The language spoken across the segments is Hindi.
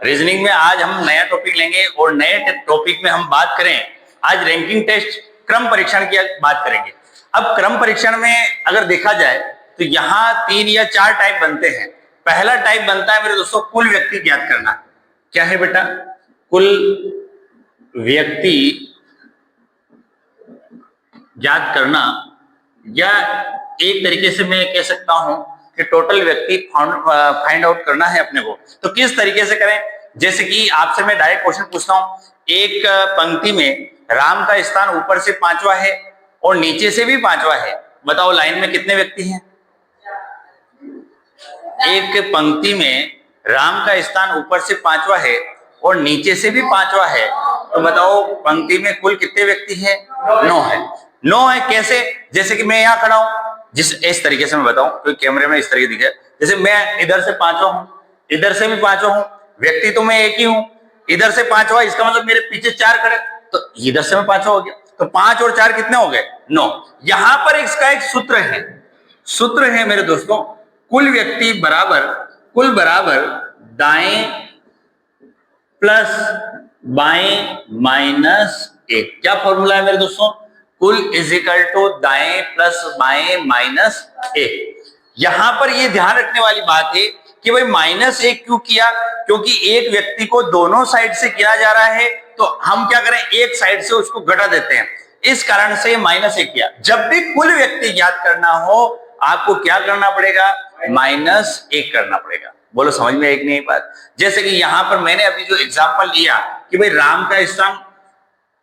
रीजनिंग में आज हम नया टॉपिक लेंगे और नए टॉपिक में हम बात करें, आज रैंकिंग टेस्ट क्रम परीक्षण की बात करेंगे। अब क्रम परीक्षण में अगर देखा जाए तो यहाँ 3 या 4 टाइप बनते हैं। पहला टाइप बनता है मेरे दोस्तों कुल व्यक्ति ज्ञात करना। क्या है बेटा? कुल व्यक्ति ज्ञात करना, या एक तरीके से मैं कह सकता हूं कि टोटल व्यक्ति फाइंड आउट करना है अपने को। तो किस तरीके से करें? जैसे कि आपसे मैं डायरेक्ट क्वेश्चन पूछता हूं, एक पंक्ति में राम का स्थान ऊपर से 5वां है और नीचे से भी 5वां है। बताओ लाइन में कितने व्यक्ति हैं? एक पंक्ति में राम का स्थान ऊपर से 5वां है और नीचे से भी 5वां है, तो बताओ पंक्ति में कुल कितने व्यक्ति हैं? 9 है। 9 है कैसे? जैसे कि मैं यहाँ खड़ा हूं, इस तरीके से मैं बताऊं, क्योंकि कैमरे में इस तरीके दिखे, जैसे मैं इधर से 5वां हूं, इधर से भी 5वां हूं, व्यक्ति तो मैं एक ही हूं, इधर से 5वां, इसका मतलब मेरे पीछे 4 खड़े, तो इधर से मैं 5वां हो गया, तो 5 और 4 कितने हो गए? 9। यहां पर इसका एक सूत्र है मेरे दोस्तों, कुल व्यक्ति कुल बराबर दाएं प्लस बाएं माइनस 1। क्या फॉर्मूला है मेरे दोस्तों? कुल इज इक्वल टू दाएं प्लस बाएं माइनस 1। यहां पर ये ध्यान रखने वाली बात है कि भाई -1 क्यों किया? क्योंकि एक व्यक्ति को दोनों साइड से किया जा रहा है, तो हम क्या करें, एक साइड से उसको घटा देते हैं, इस कारण से -1 किया। जब भी कुल व्यक्ति ज्ञात करना हो आपको क्या करना पड़ेगा? -1 करना पड़ेगा। बोलो समझ में एक नहीं बात? जैसे कि यहां पर मैंने अभी जो एग्जांपल लिया कि भाई राम का स्थान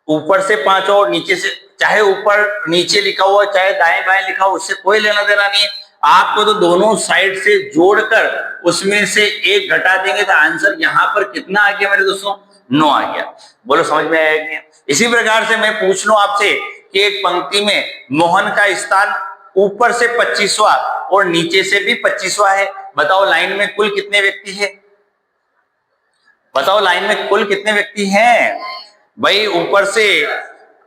ऊपर से 5 और नीचे से, चाहे ऊपर नीचे लिखा हुआ चाहे दाएं बाएं लिखा हुआ, उससे कोई लेना देना नहीं है। आपको तो दोनों साइड से जोड़कर उसमें से 1 घटा देंगे तो आंसर यहां पर कितना आ गया मेरे दोस्तों? 9 आ गया। बोलो समझ में आया नहीं? इसी प्रकार से मैं पूछ लूं आपसे कि एक पंक्ति में मोहन का स्थान ऊपर से 25वां और नीचे से भी 25वां है। बताओ लाइन में कुल कितने व्यक्ति है? बताओ लाइन में कुल कितने व्यक्ति हैं? भाई ऊपर से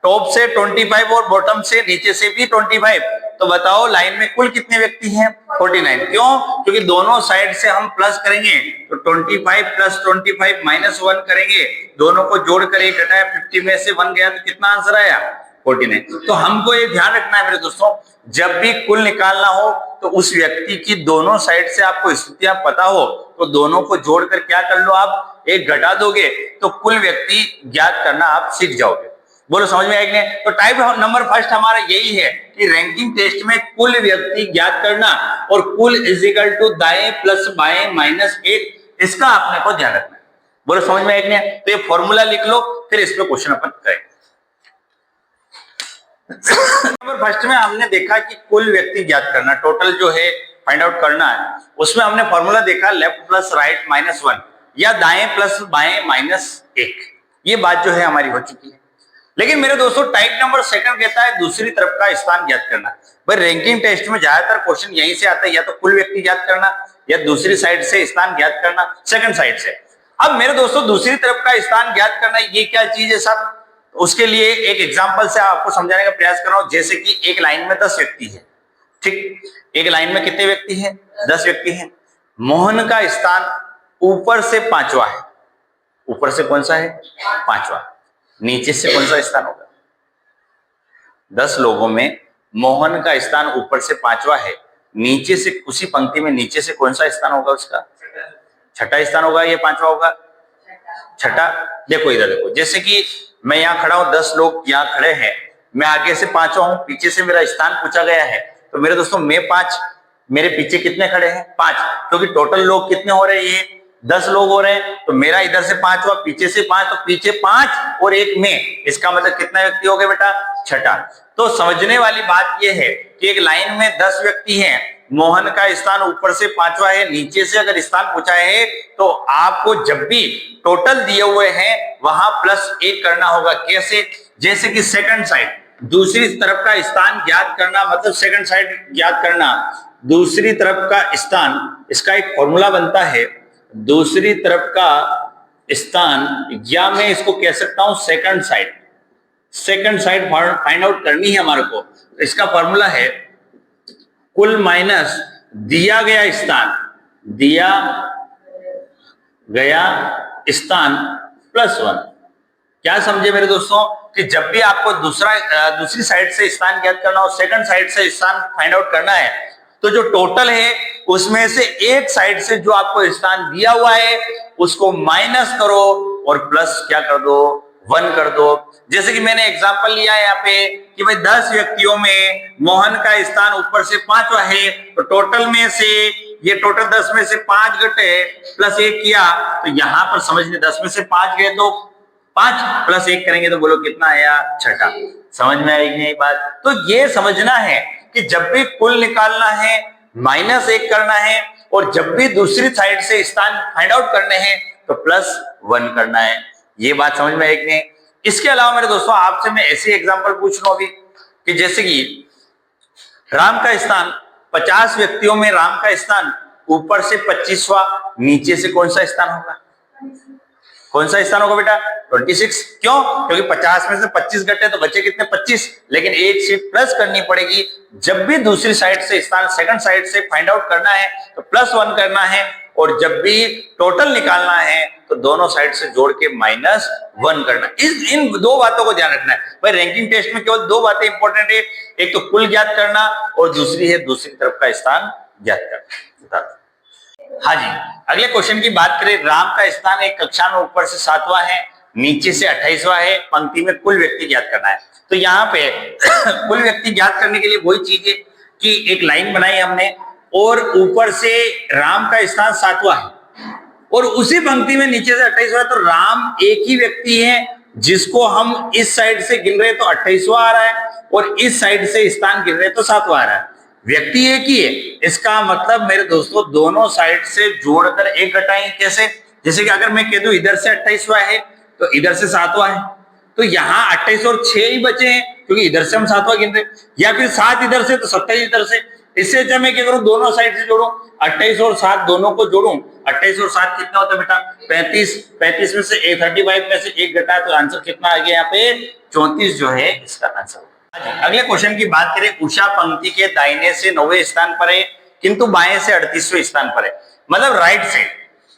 टॉप से 25 और बॉटम से नीचे से भी 25, तो बताओ लाइन में कुल कितने व्यक्ति हैं? 49। क्यों? क्योंकि दोनों साइड से हम प्लस करेंगे तो 25 प्लस 25 माइनस 1 करेंगे, दोनों को जोड़कर 1 घटाया, 50 में से 1 गया, तो कितना आंसर आया? 49। तो हमको ये ध्यान रखना है मेरे दोस्तों, जब भी कुल निकालना हो तो उस व्यक्ति की दोनों साइड से आपको स्थितियां पता हो तो दोनों को जोड़कर क्या कर लो, आप 1 घटा दोगे तो कुल व्यक्ति ज्ञात करना आप सीख जाओगे। बोलो समझ में आया कि नहीं? तो टाइप नंबर फर्स्ट हमारा यही है कि रैंकिंग टेस्ट में कुल व्यक्ति ज्ञात करना और कुल इज इक्वल टू दाएं प्लस बाएं माइनस 1, इसका आपने को ध्यान रखना है। बोलो समझ में आया कि नहीं? तो ये फॉर्मूला लिख लो, फिर इस पे क्वेश्चन अपन करेंगे। नंबर फर्स्ट में हमने देखा कि कुल व्यक्ति ज्ञात करना, टोटल जो है फाइंड आउट करना है, उसमें हमने फॉर्मूला देखा लेफ्ट प्लस राइट -1 या दाएं प्लस बाएं -1। ये बात जो है हमारी हो चुकी है। लेकिन मेरे दोस्तों टाइप नंबर सेकंड कहता है दूसरी तरफ का स्थान ज्ञात करना। भाई रैंकिंग टेस्ट में ज्यादातर क्वेश्चन यहीं से आता है, या तो कुल व्यक्ति ज्ञात करना या दूसरी साइड से स्थान ज्ञात करना, सेकंड साइड से। अब मेरे दोस्तों दूसरी तरफ का स्थान ज्ञात करना ये क्या चीज है साहब? उसके लिए एक एग्जांपल से आपको समझाने का प्रयास कर रहा हूं। जैसे कि एक लाइन में 10 व्यक्ति है, ठीक? एक लाइन में कितने व्यक्ति हैं? 10 व्यक्ति हैं। मोहन का स्थान ऊपर से 5वां है। ऊपर से कौन सा है? 5वां। नीचे से कौन सा स्थान होगा? 10 लोगों में मोहन का स्थान ऊपर से 5वां है, नीचे से उसी पंक्ति में नीचे से कौन सा स्थान होगा? उसका छठा स्थान होगा या 5वां होगा? छठा। देखो इधर देखो, जैसे कि मैं यहाँ खड़ा हूं, 10 लोग यहाँ खड़े हैं, मैं आगे से 5वां हूं, पीछे से मेरा स्थान पूछा गया है, तो मेरे दोस्तों मैं 5, मेरे पीछे कितने खड़े हैं? 5, क्योंकि टोटल लोग कितने हो रहे हैं? 10 लोग हो रहे हैं, तो मेरा इधर से 5 हुआ, पीछे से 5, तो पीछे 5 और एक में, इसका मतलब कितना व्यक्ति हो गए बेटा? छठा। तो समझने वाली बात यह है कि एक लाइन में 10 व्यक्ति हैं, मोहन का स्थान ऊपर से 5वां है, नीचे से अगर स्थान पूछा है तो आपको जब भी टोटल दिए हुए हैं वहां +1 करना होगा। कैसे? जैसे कि सेकंड साइड, दूसरी तरफ का स्थान ज्ञात करना, मतलब सेकंड साइड ज्ञात करना, दूसरी तरफ का स्थान, इसका एक फॉर्मूला बनता है, दूसरी तरफ का स्थान, या मैं इसको कह सकता हूं second side. Second side find out करनी है हमारे को, इसका फॉर्मूला है कुल माइनस दिया गया स्थान, दिया गया स्थान +1। क्या समझे मेरे दोस्तों कि जब भी आपको दूसरी साइड से स्थान ज्ञात करना हो, सेकंड साइड से स्थान फाइंड आउट करना है, तो जो टोटल है उसमें से एक साइड से जो आपको स्थान दिया हुआ है उसको माइनस करो और प्लस क्या कर दो, 1 कर दो। जैसे कि मैंने एग्जांपल लिया है यहाँ पे कि भाई 10 व्यक्तियों में मोहन का स्थान ऊपर से 5वां है, तो टोटल में से ये टोटल 10 में से 5 घटे +1 किया, तो यहां पर समझने 10 में से 5 गए तो 5 +1 करेंगे तो बोलो कितना आया, 6ठा। समझ में आएगी नहीं बात? तो ये समझना है कि जब भी कुल निकालना है -1 करना है, और जब भी दूसरी साइड से स्थान फाइंड आउट करने हैं तो +1 करना है। ये बात समझ में आएगी नहीं? इसके अलावा मेरे दोस्तों आपसे मैं ऐसे एग्जांपल पूछ रहा हूं अभी कि जैसे कि राम का स्थान 50 व्यक्तियों में राम का स्थान ऊपर से 25वां, नीचे से कौन सा स्थान होगा? कौन सा स्थान होगा बेटा? 26। क्यों? क्योंकि 50 में से 25 घटे तो बचे कितने? 25। लेकिन एक सीट प्लस करनी पड़ेगी। जब भी दूसरी साइड से स्थान सेकंड साइड से फाइंड आउट करना है तो +1 करना है, और जब भी टोटल निकालना है तो दोनों साइड से जोड़ के -1 करना। इन दो बातों को ध्यान रखना है भाई। रैंकिंग टेस्ट में केवल 2 बातें इंपॉर्टेंट है, एक तो कुल ज्ञात करना और दूसरी है दूसरी तरफ का स्थान ज्ञात करना। हाँ जी, अगले क्वेश्चन की बात करें। राम का स्थान एक कक्षा में ऊपर से 7वां है, नीचे से 28वां है, पंक्ति में कुल व्यक्ति ज्ञात करना है। तो यहाँ पे कुल व्यक्ति ज्ञात करने के लिए वही चीज है कि एक लाइन बनाई हमने और ऊपर से राम का स्थान 7वां है और उसी पंक्ति में नीचे से 28वां है, तो राम एक ही व्यक्ति है जिसको हम इस साइड से गिन रहे तो 28वां आ रहा है और इस साइड से स्थान गिन रहे तो 7वां आ रहा है। व्यक्ति एक ही है, इसका मतलब मेरे दोस्तों दोनों साइड से जोड़कर 1 घटाएंगे। कैसे? जैसे कि अगर मैं कह दूं इधर से 28वां है तो इधर से 7वां है, तो यहाँ 28 और 6 ही बचे हैं क्योंकि इधर से हम 7वां गिन रहे, या फिर 7 इधर से तो 27 इधर से। इससे अच्छा मैं क्या करूं, दोनों साइड से जोड़ू, 28 और 7 दोनों को जोड़ू। 28 और 7 कितना होता है बेटा? 35। 35 में से 35 में से 1 घटा तो आंसर कितना आ गया यहाँ पे? 34 जो है इसका आंसर। अगले क्वेश्चन की बात करें। उषा पंक्ति के दाहिने से 9वें स्थान पर है किंतु बाएं से 38वें स्थान पर है। मतलब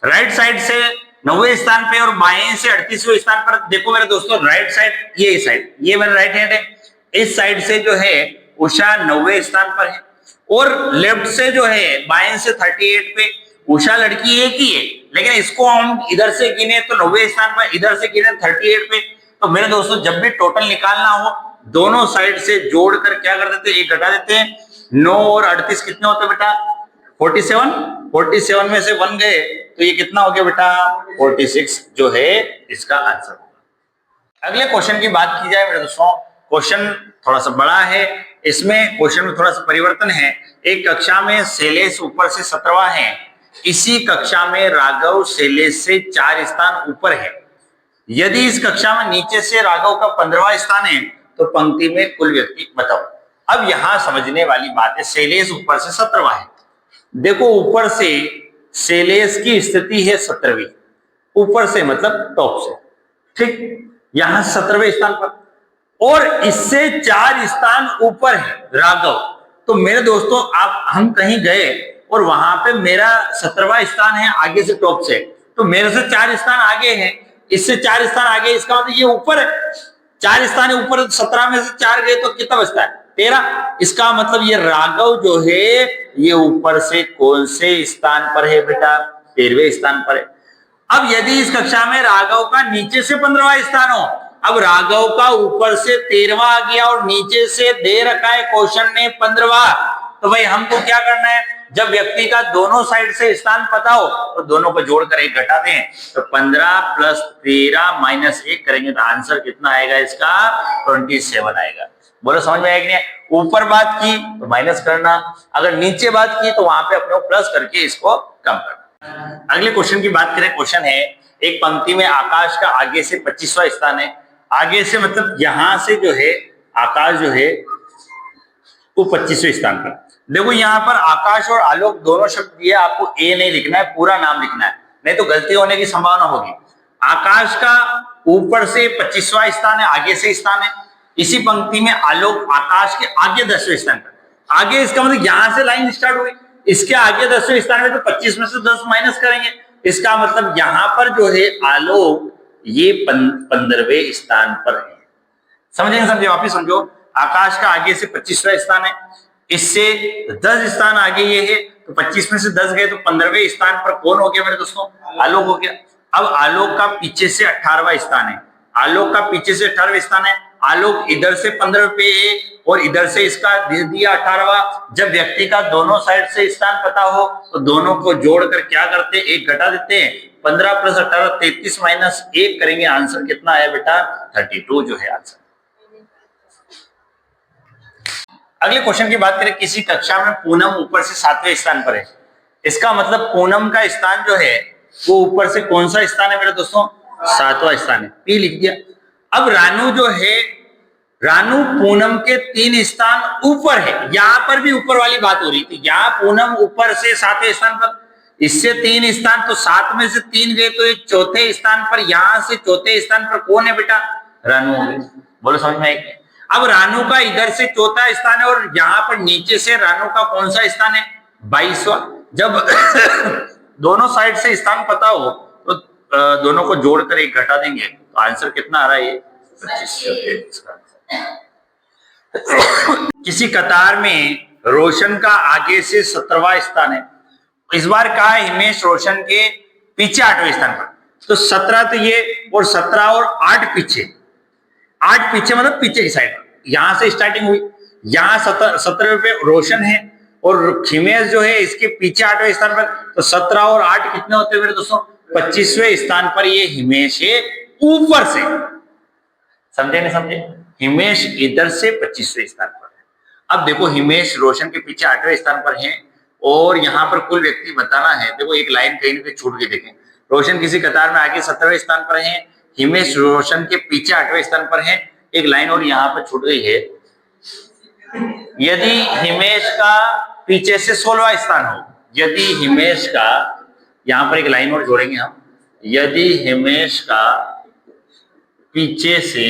राइट साइड से 9वें स्थान पे और बाएं से 38वें स्थान पर। देखो मेरे दोस्तों, राइट साइड ये साइड, ये मेरा राइट हैंड है, इस साइड से जो है उषा 9वें स्थान पर है और लेफ्ट से जो है बाएं से 38 पे। उषा लड़की एक ही है, लेकिन इसको हम इधर से गिने तो 9वें स्थान पर, इधर से गिने 38 पे। तो मेरे दोस्तों जब भी टोटल निकालना हो दोनों साइड से जोड़कर क्या कर देते हैं? 1 घटा देते हैं। 9 और 38 कितने होते हैं बेटा? 47। 47 में से 1 गए तो ये कितना हो गया बेटा? 46 जो है इसका आंसर होगा। अगले क्वेश्चन की बात की जाए मेरे दोस्तों, क्वेश्चन थोड़ा सा बड़ा है, इसमें क्वेश्चन में थोड़ा सा परिवर्तन है। एक कक्षा में शैलेश ऊपर से 17वां है, इसी कक्षा में राघव शैलेश से 4 स्थान ऊपर है। यदि इस कक्षा में नीचे से राघव का 15वां स्थान है तो पंक्ति में कुल व्यक्ति बताओ। अब यहां समझने वाली बात है, शैलेश ऊपर से 17वां है। देखो ऊपर से शैलेश की स्थिति है 17वीं, ऊपर से मतलब टॉप से, ठीक। यहां 17वें स्थान पर और इससे 4 स्थान ऊपर है राघव। तो मेरे दोस्तों आप हम कहीं गए और वहां पे मेरा 17वां स्थान है आगे से टॉप से, तो मेरे से 4 स्थान आगे हैं, इससे 4 स्थान आगे, इसका मतलब ये ऊपर है। 4 स्थान है ऊपर, 17 में से 4 गए तो कितना बचता है? 13। इसका मतलब ये राघव जो है ये ऊपर से कौन से स्थान पर है बेटा? 13वें स्थान पर है। अब यदि इस कक्षा में राघव का नीचे से 15वां स्थान हो, अब राघव का ऊपर से 13वां आ गया और नीचे से दे रखा है क्वेश्चन ने 15वां, तो भाई हमको क्या करना है? जब व्यक्ति का दोनों साइड से स्थान पता हो तो दोनों को जोड़कर 1 घटाते हैं, तो 15 + 13 - 1 करेंगे तो आंसर कितना आएगा इसका? 27 आएगा। बोलो समझ में आएगा? ऊपर बात की तो माइनस करना, अगर नीचे बात की तो वहां पे अपने प्लस करके इसको कम करना। अगले क्वेश्चन की बात करें। क्वेश्चन है, एक पंक्ति में आकाश का आगे से 25वां स्थान है। आगे से मतलब यहां से जो है आकाश जो है वो 25वें स्थान पर। देखो यहाँ पर आकाश और आलोक दोनों शब्द दिए, आपको ए नहीं लिखना है, पूरा नाम लिखना है, नहीं तो गलती होने की संभावना होगी। आकाश का ऊपर से 25वां स्थान है, आगे से स्थान है। इसी पंक्ति में आलोक आकाश के आगे 10वें स्थान पर। आगे इसका मतलब यहां से लाइन स्टार्ट हुई, इसके आगे 10वें स्थान में, तो 25 में से 10 माइनस करेंगे, इसका मतलब यहां पर जो है आलोक ये 15वें स्थान पर है। समझेंगे? समझे? वापिस समझो, आकाश का आगे से 25वां स्थान है, इससे 10 स्थान आगे ये है, तो 25 में से 10 गए तो 15वें स्थान पर कौन हो गया मेरे दोस्तों? आलोक हो गया। अब आलोक का पीछे से 18वां स्थान है, आलोक का पीछे से 18वां स्थान है, आलोक इधर से 15 पे है और इधर से इसका दे दिया 18वां। जब व्यक्ति का दोनों साइड से स्थान पता हो तो दोनों को जोड़कर क्या करते हैं? एक घटा देते हैं। 15 + 18 33 - 1 करेंगे, आंसर कितना आया बेटा? 32 जो है आंसर। अगले क्वेश्चन की बात करें, किसी कक्षा में पूनम ऊपर से 7वें स्थान पर है। इसका मतलब पूनम का स्थान जो है वो ऊपर से कौन सा स्थान है मेरे दोस्तों? 7वां स्थान है, पी लिख दिया। अब रानू जो है, रानू पूनम के 3 स्थान ऊपर है, यहां पर भी ऊपर वाली बात हो रही थी। यहां पूनम ऊपर से 7वें स्थान पर, इससे 3 स्थान, तो 7 में से 3 गए तो ये चौथे स्थान पर, यहां से चौथे स्थान पर कौन है बेटा? रानू हो गई। बोलो समझ में आएगी? अब रानू का इधर से चौथा स्थान है और यहां पर नीचे से रानू का कौन सा स्थान है? 22वां। जब दोनों साइड से स्थान पता हो तो दोनों को जोड़कर एक घटा देंगे तो आंसर कितना आ रहा है? 25। किसी कतार में रोशन का आगे से 17वां स्थान है। इस बार कहा है हिमेश रोशन के पीछे 8वें स्थान पर, तो 17 तो ये और 17 और 8 पीछे, 8 पीछे मतलब पीछे की साइड, यहां से स्टार्टिंग हुई, यहां 17वें पे रोशन है और हिमेश जो है इसके पीछे 8वें स्थान पर, तो 17 और 8 कितने होते हैं मेरे दोस्तों? 25वें स्थान पर ये हिमेश है ऊपर से। समझे नहीं समझे? हिमेश इधर से 25वें स्थान पर है। अब देखो हिमेश रोशन के पीछे 8वें स्थान पर है और यहाँ पर कुल व्यक्ति बताना है। देखो एक लाइन कहीं पे छूट गई, देखें, रोशन किसी कतार में आगे 17वें स्थान पर है, हिमेश रोशन के पीछे 8वें स्थान पर है, एक लाइन और यहाँ पर छूट गई है। यदि हिमेश का पीछे से 16वां स्थान हो, यदि हिमेश का, यहां पर एक लाइन और जोड़ेंगे हम, यदि हिमेश का पीछे से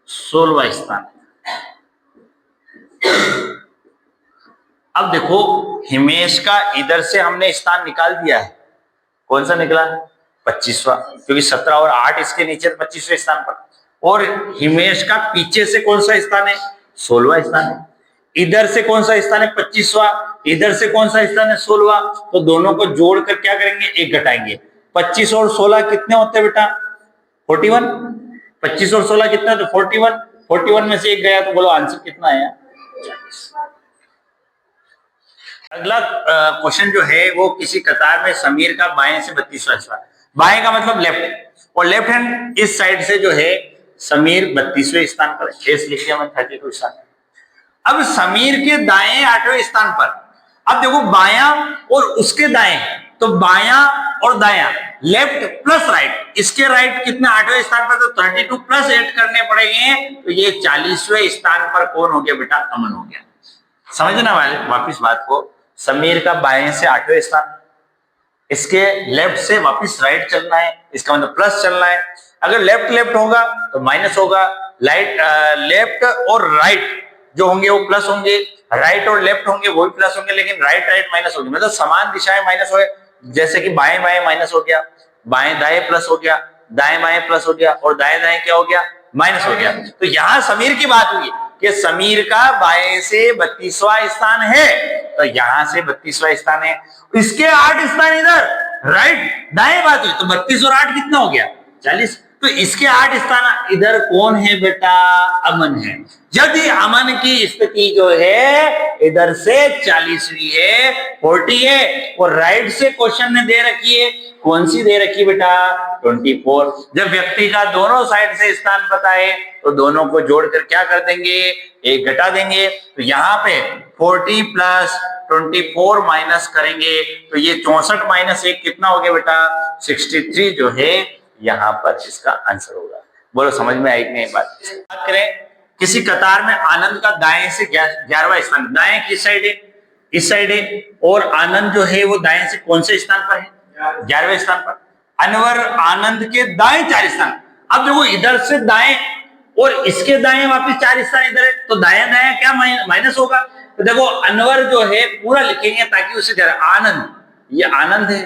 16वां स्थान। अब देखो हिमेश का इधर से हमने स्थान निकाल दिया है, कौन सा निकला? 25वां, क्योंकि 17 और 8 इसके नीचे 25वें स्थान पर, और हिमेश का पीछे से कौन सा स्थान है? 16वां स्थान है। इधर से कौन सा स्थान है? 25वां। इधर से कौन सा स्थान है? 16वां। तो दोनों को जोड़कर क्या करेंगे? एक घटाएंगे। 25 और 16 कितने होते हैं बेटा? 41। 25 और 16 कितना? तो 41। 41 में से एक गया तो बोलो आंसर कितना आया? 40। अगला क्वेश्चन जो है वो, किसी कतार में समीर का बाएं से 32वां स्थान, बाएं का मतलब लेफ्ट, और लेफ्ट हैंड इस साइड से जो है समीर 32वें स्थान पर, शेष लिख दिया मैंने 32 स्थान। अब समीर के दाएं 8वें स्थान पर, अब देखो बायां और उसके दाएं, तो बायां और दायां, लेफ्ट प्लस राइट, इसके राइट कितने? 8वें स्थान पर, तो 32 + 8 करने पड़ेंगे, तो ये 40वें स्थान पर कौन हो गया बेटा? अमन हो गया। समझना वापिस बात को, समीर का बाएं से 8वें स्थान, इसके लेफ्ट से वापिस राइट चलना है, इसका मतलब प्लस चलना है। अगर लेफ्ट लेफ्ट होगा तो माइनस होगा, लेफ्ट और राइट जो होंगे वो प्लस होंगे, राइट और लेफ्ट होंगे वो भी प्लस होंगे, लेकिन राइट राइट माइनस होंगे, मतलब समान दिशाएं माइनस हो, जैसे कि बाएं बाएं माइनस हो गया, बाएं दाएं प्लस हो गया, दाएं बाएं प्लस हो गया, और दाएं दाएं क्या हो गया? माइनस हो गया। तो यहां समीर की बात हुई कि समीर का बाएं से 32वां स्थान है, तो यहां से 32वां स्थान है, इसके 8 स्थान इधर, राइट दाएं बात हुई, तो 32 और 8 कितना हो गया? 40। तो इसके 8 स्थान इधर कौन है बेटा? अमन है। यदि अमन की स्थिति जो है इधर से 40वीं है, 40 है, और राइट से क्वेश्चन ने दे रखी है, कौन सी दे रखी बेटा? 24। जब व्यक्ति का दोनों साइड से स्थान पता है तो दोनों को जोड़कर क्या कर देंगे? एक घटा देंगे। तो यहाँ पे 40 + 24 माइनस करेंगे तो ये 64 - 1 कितना हो गया बेटा? 63 जो है यहाँ पर इसका आंसर होगा। बोलो समझ में आई कि नहीं बात? बात करें, किसी कतार में आनंद का दाएं से 11वां स्थान, दाएं किस साइड है? इस साइड है, और आनंद जो है वो दाएं से कौन से स्थान पर है? 11वें स्थान पर। अनवर आनंद के दाएं 4 स्थान। अब देखो इधर से दाएं और इसके दाएं वापिस 4 स्थान इधर है, तो दाया दाया क्या माइनस होगा? तो देखो अनवर जो है पूरा लिखेंगे ताकि उसे आनंद, ये आनंद है,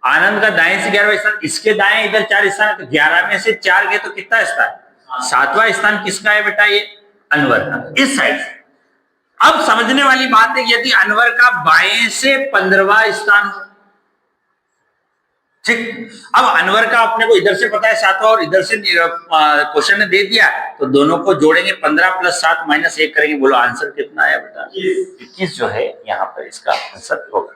आनंद का दाएं से 11वां स्थान, इसके दाएं इधर 4 स्थान है, तो 11 में से 4 गए तो कितना स्थान? 7वां स्थान किसका है बेटा? ये अनवर का, इस साइड से। अब समझने वाली बात है, यदि अनवर का बाएं से 15वां स्थान हो, ठीक, अब अनवर का अपने को इधर से पता है 7वां और इधर से क्वेश्चन ने दे दिया, तो दोनों को जोड़ेंगे, 15 + 7 - 1 करेंगे। बोलो आंसर कितना आया बेटा? 21 जो है यहाँ पर इसका आंसर होगा।